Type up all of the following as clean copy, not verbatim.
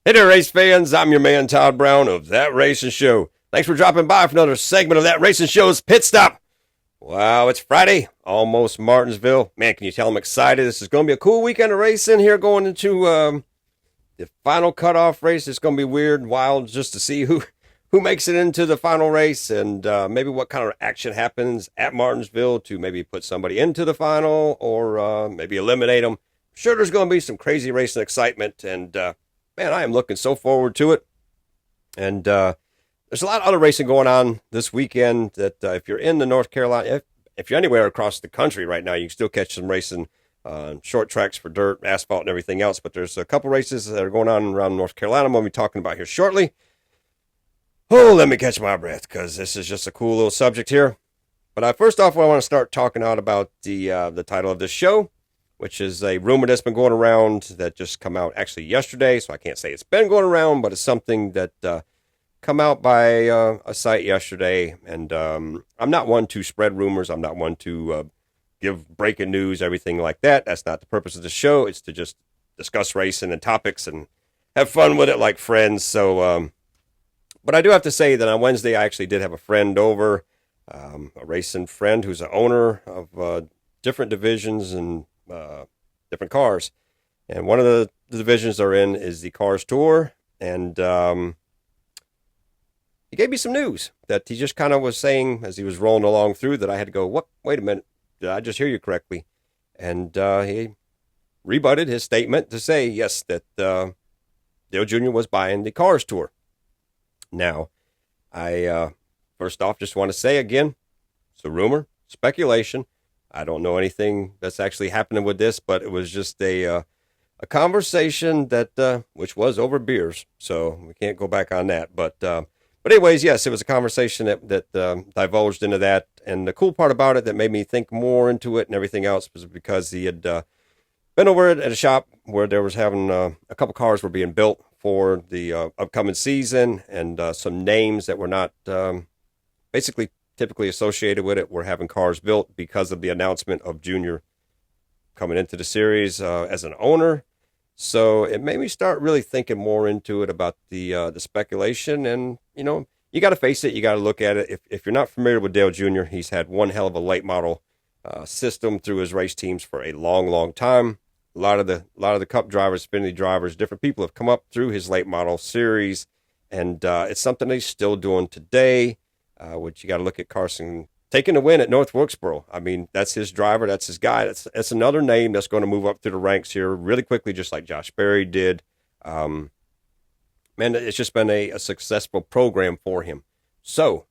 Hey there, race fans. I'm your man, Todd Brown of That Racing Show. Thanks for dropping by for another segment of That Racing Show's Pit Stop. Wow, it's Friday, almost Martinsville. Man, can you tell I'm excited? This is going to be a cool weekend of racing here going into the final cutoff race. It's going to be weird and wild just to see who makes it into the final race and maybe what kind of action happens at Martinsville to maybe put somebody into the final or maybe eliminate them. I'm sure there's going to be some crazy racing excitement and man, I am looking so forward to it. And there's a lot of other racing going on this weekend that if you're in the North Carolina, if you're anywhere across the country right now, you can still catch some racing short tracks for dirt, asphalt, and everything else. But there's a couple races that are going on around North Carolina I'm going to be talking about here shortly. Oh, let me catch my breath because this is just a cool little subject here. But first off, I want to start talking out about the title of this show, which is a rumor that's been going around that just come out actually yesterday. So I can't say it's been going around, but it's something that come out by a site yesterday. And I'm not one to spread rumors. I'm not one to give breaking news, everything like that. That's not the purpose of the show. It's to just discuss racing and topics and have fun with it like friends. So, but I do have to say that on Wednesday, I actually did have a friend over, a racing friend who's an owner of different divisions and different cars. And one of the divisions they're in is the Cars Tour. And he gave me some news that he just kind of was saying as he was rolling along through that I had to go, what? Wait a minute. Did I just hear you correctly? And he rebutted his statement to say, yes, that Dale Jr. was buying the Cars Tour. Now, I first off just want to say again, it's a rumor, speculation. I don't know anything that's actually happening with this, but it was just a conversation that which was over beers, so we can't go back on that. But anyways, yes, it was a conversation that divulged into that. And the cool part about it that made me think more into it and everything else was because he had been over at a shop where there was having a couple cars were being built for the upcoming season, and some names that were not basically typically associated with it were having cars built because of the announcement of Junior coming into the series as an owner. So it made me start really thinking more into it about the speculation. And, you know, you got to face it. You got to look at it. If you're not familiar with Dale Jr., he's had one hell of a late model system through his race teams for a long, long time. A lot of the Cup drivers, Xfinity drivers, different people have come up through his late model series. And it's something that he's still doing today. Which you got to look at Carson taking the win at North Wilkesboro. I mean, that's his driver. That's his guy. That's another name that's going to move up through the ranks here really quickly, just like Josh Berry did. Man, it's just been a successful program for him. So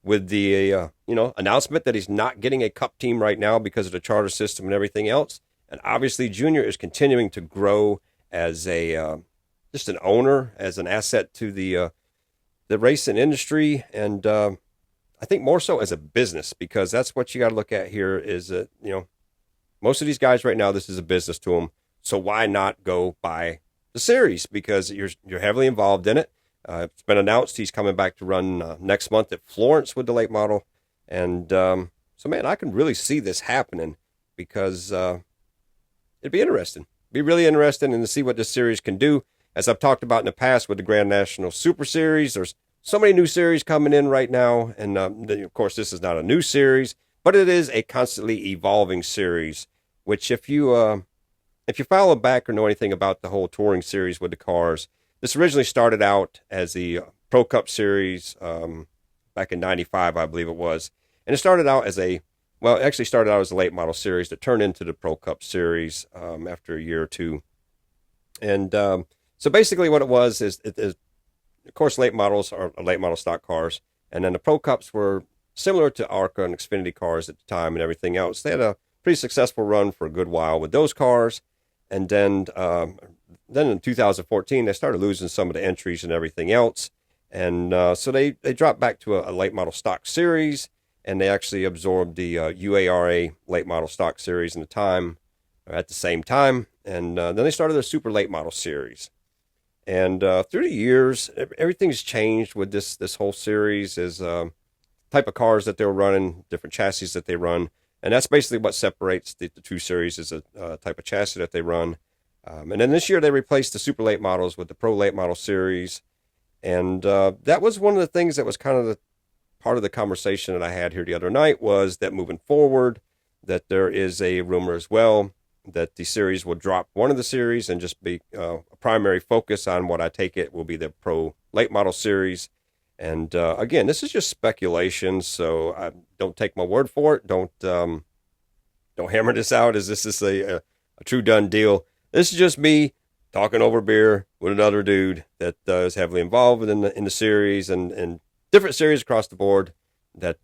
with the, announcement that he's not getting a Cup team right now because of the charter system and everything else, and obviously Junior is continuing to grow as just an owner, as an asset to the racing industry, and I think more so as a business, because that's what you got to look at here is that, most of these guys right now, this is a business to them. So why not go buy the series? Because you're heavily involved in it. It's been announced he's coming back to run next month at Florence with the late model. And so, man, I can really see this happening because it'd be interesting. Be really interesting and to see what this series can do. As I've talked about in the past with the Grand National Super Series, there's so many new series coming in right now. And, of course, this is not a new series, but it is a constantly evolving series, which if you follow back or know anything about the whole touring series with the cars, this originally started out as the Pro Cup Series back in 95, I believe it was. And it started out as it actually started out as a late model series that turned into the Pro Cup Series after a year or two. And so basically what it was is, of course, late models are late model stock cars. And then the Pro Cups were similar to ARCA and Xfinity cars at the time and everything else. They had a pretty successful run for a good while with those cars. And then in 2014, they started losing some of the entries and everything else. And so they dropped back to a late model stock series. And they actually absorbed the UARA late model stock series at the same time. And then they started their super late model series. And through the years, everything's changed with this whole series is type of cars that they're running, different chassis that they run. And that's basically what separates the two series is a type of chassis that they run. And then this year they replaced the super late models with the pro late model series. And that was one of the things that was kind of the part of the conversation that I had here the other night, was that moving forward, that there is a rumor as well that the series will drop one of the series and just be a primary focus on what I take it will be the pro late model series. And again, this is just speculation, so don't take my word for it. Don't hammer this out as this is a true done deal. This is just me talking over beer with another dude that is heavily involved in the series and different series across the board. That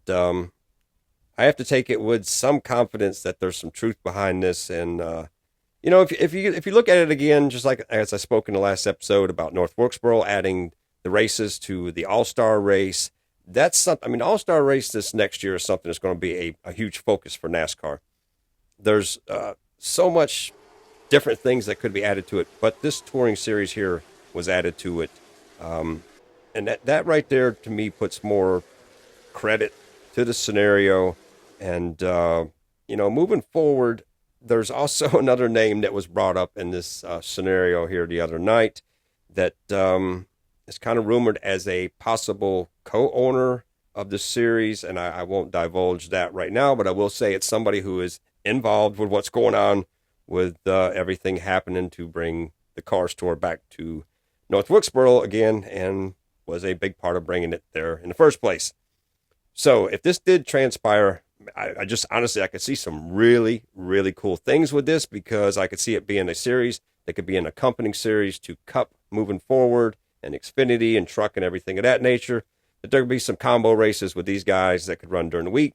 I have to take it with some confidence that there's some truth behind this. And if you look at it again, just like as I spoke in the last episode about North Wilkesboro adding the races to the All-Star race, that's something. I mean, the All-Star race this next year is something that's going to be a huge focus for NASCAR. There's so much different things that could be added to it, but this touring series here was added to it, and that right there to me puts more credit to the scenario. And moving forward, there's also another name that was brought up in this scenario here the other night that is kind of rumored as a possible co-owner of the series, and I won't divulge that right now, but I will say it's somebody who is involved with what's going on with everything happening to bring the Cars Tour back to North Wilkesboro again, and was a big part of bringing it there in the first place. So if this did transpire, I just honestly, I could see some really, really cool things with this, because I could see it being a series that could be an accompanying series to Cup moving forward, and Xfinity and Truck and everything of that nature. That there could be some combo races with these guys that could run during the week,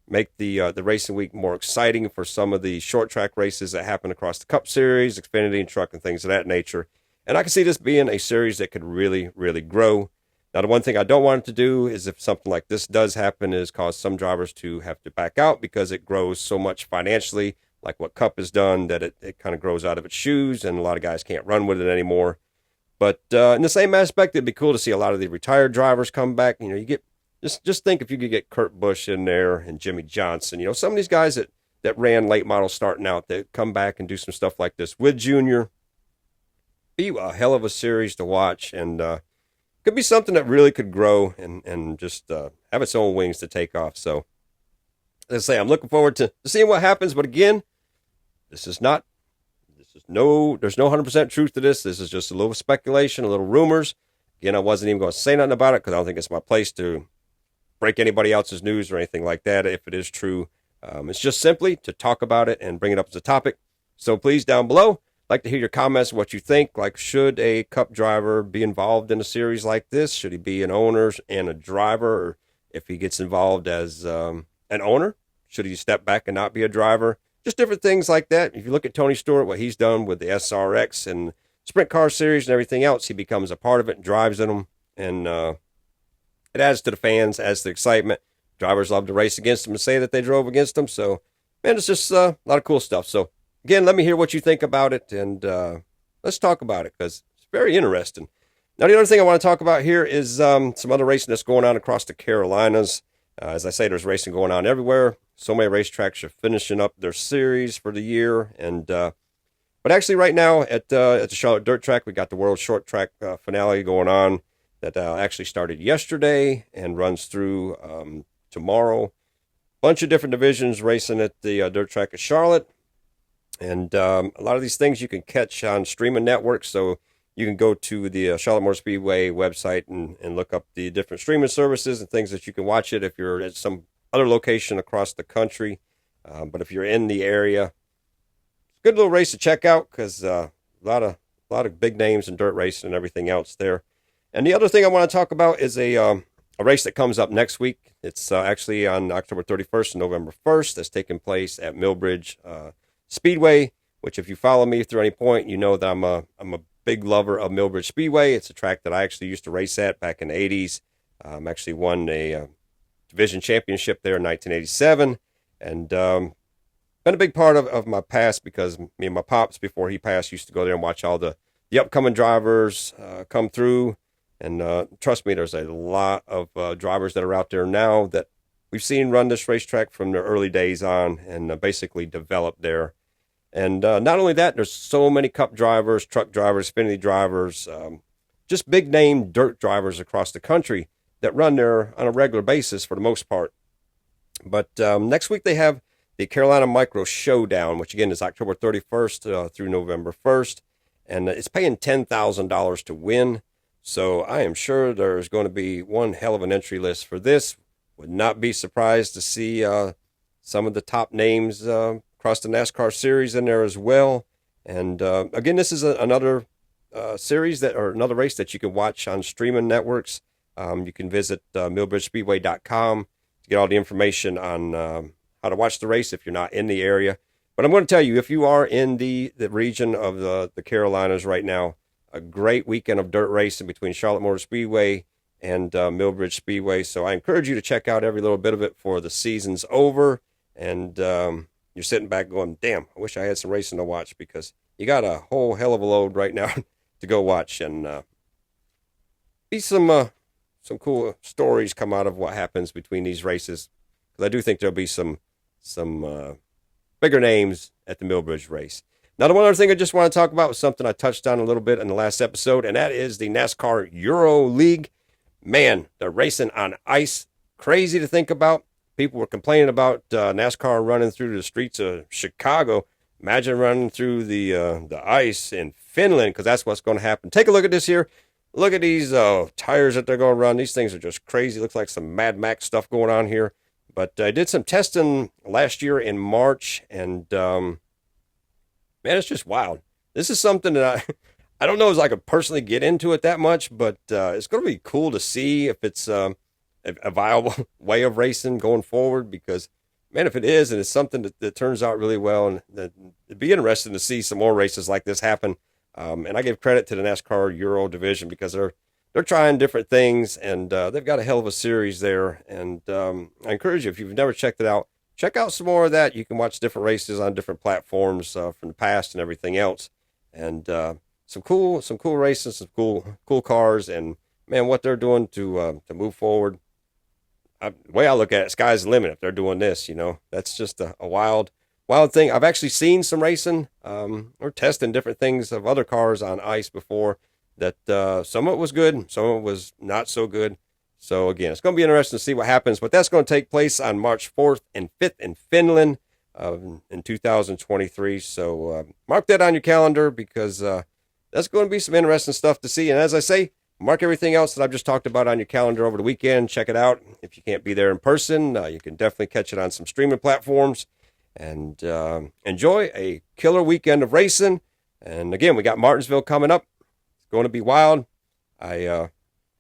make the racing week more exciting for some of the short track races that happen across the Cup Series, Xfinity and Truck and things of that nature. And I can see this being a series that could really, really grow. Now, the one thing I don't want it to do is, if something like this does happen, is cause some drivers to have to back out because it grows so much financially, like what Cup has done, that it kind of grows out of its shoes, and a lot of guys can't run with it anymore. But in the same aspect, it'd be cool to see a lot of the retired drivers come back. You get just think if you could get Kurt Busch in there and Jimmy Johnson, some of these guys that ran late models starting out, that come back and do some stuff like this with Junior. Be a hell of a series to watch, and could be something that really could grow and just have its own wings to take off. So, as I say, I'm looking forward to seeing what happens. But again, there's no 100% truth to this. This is just a little speculation, a little rumors. Again, I wasn't even going to say nothing about it because I don't think it's my place to break anybody else's news or anything like that if it is true. It's just simply to talk about it and bring it up as a topic. So please, down below, I'd like to hear your comments, what you think. Like, should a Cup driver be involved in a series like this? Should he be an owner and a driver? Or if he gets involved as an owner, should he step back and not be a driver? Just different things like that. If you look at Tony Stewart, what he's done with the SRX and Sprint Car Series and everything else, he becomes a part of it and drives in them. And it adds to the fans, adds to the excitement. Drivers love to race against them and say that they drove against them. So, man, it's just a lot of cool stuff. So, again, let me hear what you think about it, and let's talk about it, because it's very interesting. Now, the other thing I want to talk about here is some other racing that's going on across the Carolinas. As I say, there's racing going on everywhere. So many racetracks are finishing up their series for the year. And but actually right now at the Charlotte Dirt Track, we got the World Short Track finale going on that actually started yesterday and runs through tomorrow. Bunch of different divisions racing at the Dirt Track at Charlotte. And a lot of these things you can catch on streaming networks. So you can go to the Charlotte Motor Speedway website and look up the different streaming services and things that you can watch it if you're at some other location across the country. But if you're in the area, it's a good little race to check out, because a lot of big names in dirt racing and everything else there. And the other thing I want to talk about is a race that comes up next week. It's actually on October 31st and November 1st. That's taking place at Millbridge Speedway, which, if you follow me through any point, you know that I'm a big lover of Millbridge Speedway. It's a track that I actually used to race at back in the 80s. Actually won a division championship there in 1987, and been a big part of my past, because me and my pops, before he passed, used to go there and watch all the upcoming drivers come through. And trust me, there's a lot of drivers that are out there now that we've seen run this racetrack from their early days on, and basically develop there. And not only that, there's so many cup drivers, truck drivers, Xfinity drivers, just big name dirt drivers across the country that run there on a regular basis for the most part. But next week they have the Carolina Micro Showdown, which again is October 31st through November 1st. And it's paying $10,000 to win. So I am sure there's going to be one hell of an entry list for this. Would not be surprised to see some of the top names across the NASCAR series in there as well. And again, this is another series or another race that you can watch on streaming networks. You can visit millbridgespeedway.com to get all the information on how to watch the race if you're not in the area. But I'm going to tell you, if you are in the region of the Carolinas right now, a great weekend of dirt racing between Charlotte Motor Speedway and Millbridge Speedway. So I encourage you to check out every little bit of it before the season's over. And you're sitting back going, damn, I wish I had some racing to watch, because you got a whole hell of a load right now to go watch. And be some cool stories come out of what happens between these races. Because I do think there'll be some bigger names at the Millbridge race. Now, the one other thing I just want to talk about was something I touched on a little bit in the last episode, and that is the NASCAR Euro League. Man, they're racing on ice. Crazy to think about. People were complaining about NASCAR running through the streets of Chicago. Imagine running through the ice in Finland, because that's what's going to happen. Take a look at this here. Look at these tires that they're going to run. These things are just crazy. Looks like some Mad Max stuff going on here. But I did some testing last year in March, and man, it's just wild. This is something that I don't know if I could personally get into it that much, but it's going to be cool to see if it's a viable way of racing going forward, because, man, if it is, and it's something that turns out really well, and it'd be interesting to see some more races like this happen. And I give credit to the NASCAR Euro division, because they're trying different things, and they've got a hell of a series there. And I encourage you, if you've never checked it out, check out some more of that. You can watch different races on different platforms from the past and everything else. And some cool races, some cool cars, and man, what they're doing to move forward. The way I look at it, sky's the limit if they're doing this. That's just a wild thing. I've actually seen some racing or testing different things of other cars on ice before. That some of it was good, some of it was not so good. So again, it's going to be interesting to see what happens. But that's going to take place on March 4th and 5th in Finland in 2023. So mark that on your calendar, because that's going to be some interesting stuff to see. And as I say, mark everything else that I've just talked about on your calendar over the weekend. Check it out. If you can't be there in person, you can definitely catch it on some streaming platforms. And enjoy a killer weekend of racing. And again, we got Martinsville coming up. Going to be wild. I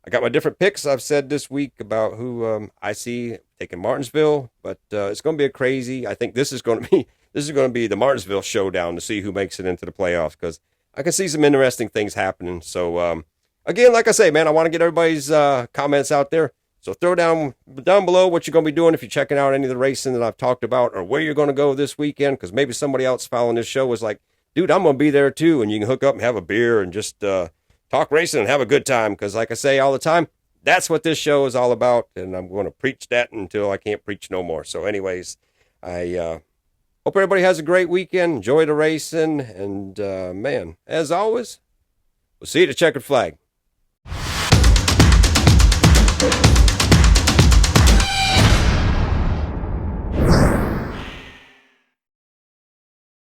got my different picks I've said this week about who I see taking Martinsville, but it's going to be a crazy. I think this is going to be the Martinsville showdown to see who makes it into the playoffs, because I can see some interesting things happening. So again, like I say, man, I want to get everybody's comments out there. So throw down below what you're going to be doing if you're checking out any of the racing that I've talked about, or where you're going to go this weekend, because maybe somebody else following this show was like, dude, I'm going to be there too, and you can hook up and have a beer and just talk racing and have a good time, because like I say all the time, that's what this show is all about, and I'm going to preach that until I can't preach no more. So anyways, I hope everybody has a great weekend. Enjoy the racing, and man, as always, we'll see you at the checkered flag.